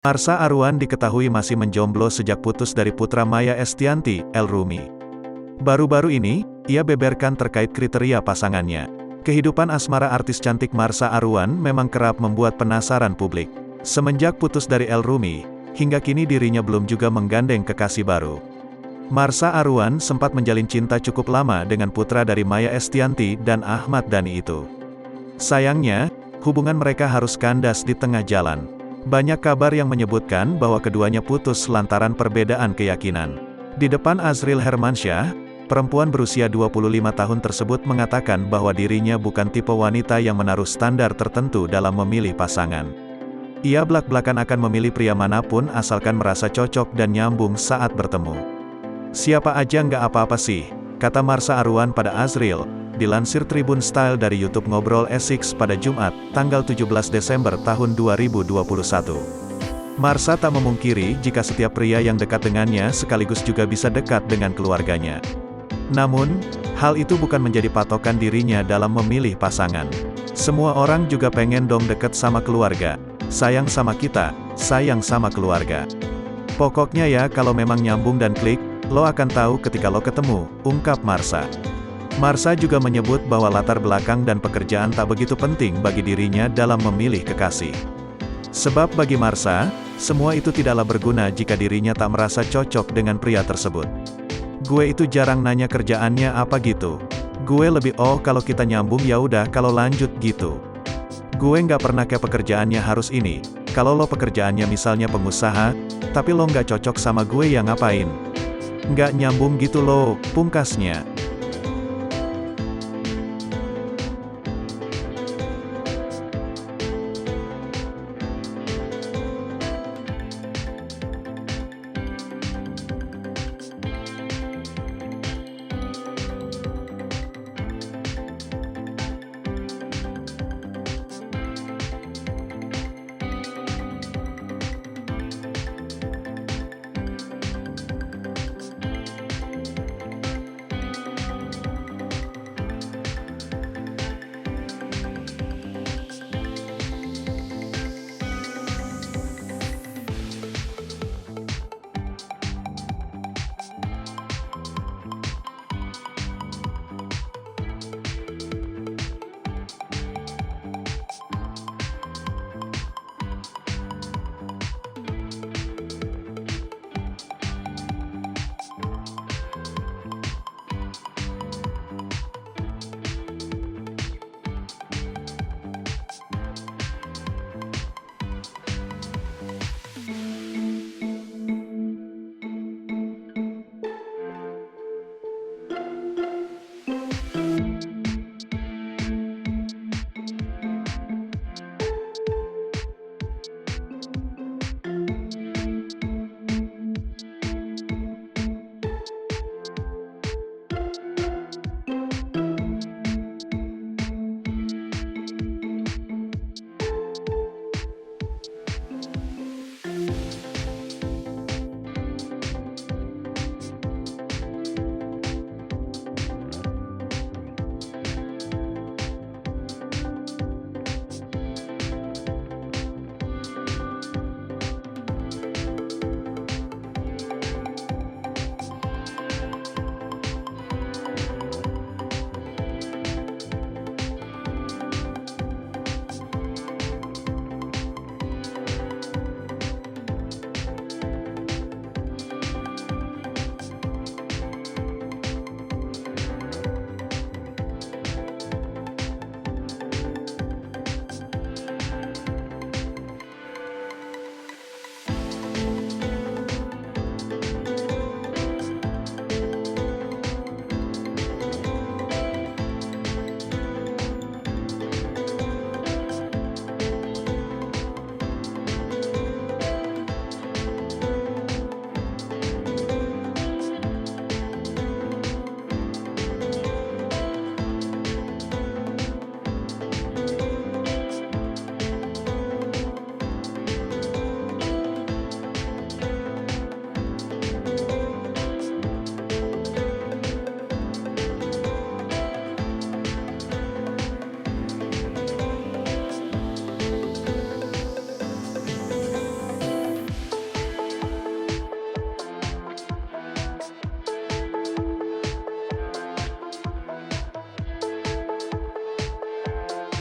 Marsha Arwan diketahui masih menjomblo sejak putus dari putra Maya Estianty, El-Rumi. Baru-baru ini, ia beberkan terkait kriteria pasangannya. Kehidupan asmara artis cantik Marsha Arwan memang kerap membuat penasaran publik. Semenjak putus dari El-Rumi, hingga kini dirinya belum juga menggandeng kekasih baru. Marsha Arwan sempat menjalin cinta cukup lama dengan putra dari Maya Estianty dan Ahmad Dhani itu. Sayangnya, hubungan mereka harus kandas di tengah jalan. Banyak kabar yang menyebutkan bahwa keduanya putus lantaran perbedaan keyakinan. Di depan Azril Hermansyah, perempuan berusia 25 tahun tersebut mengatakan bahwa dirinya bukan tipe wanita yang menaruh standar tertentu dalam memilih pasangan. Ia blak-blakan akan memilih pria manapun asalkan merasa cocok dan nyambung saat bertemu. Siapa aja nggak apa-apa sih, kata Marsha Arwan pada Azril, dilansir Tribun Style dari YouTube Ngobrol Esix pada Jumat, tanggal 17 Desember tahun 2021. Marsha tak memungkiri jika setiap pria yang dekat dengannya sekaligus juga bisa dekat dengan keluarganya. Namun, hal itu bukan menjadi patokan dirinya dalam memilih pasangan. Semua orang juga pengen dong deket sama keluarga. Sayang sama kita, sayang sama keluarga. Pokoknya ya kalau memang nyambung dan klik, lo akan tahu ketika lo ketemu, ungkap Marsha. Marsha juga menyebut bahwa latar belakang dan pekerjaan tak begitu penting bagi dirinya dalam memilih kekasih. Sebab bagi Marsha, semua itu tidaklah berguna jika dirinya tak merasa cocok dengan pria tersebut. Gue itu jarang nanya kerjaannya apa gitu. Gue lebih kalau kita nyambung ya udah kalau lanjut gitu. Gue nggak pernah kayak pekerjaannya harus ini. Kalau lo pekerjaannya misalnya pengusaha, tapi lo nggak cocok sama gue ya ngapain? Nggak nyambung gitu loh, pungkasnya.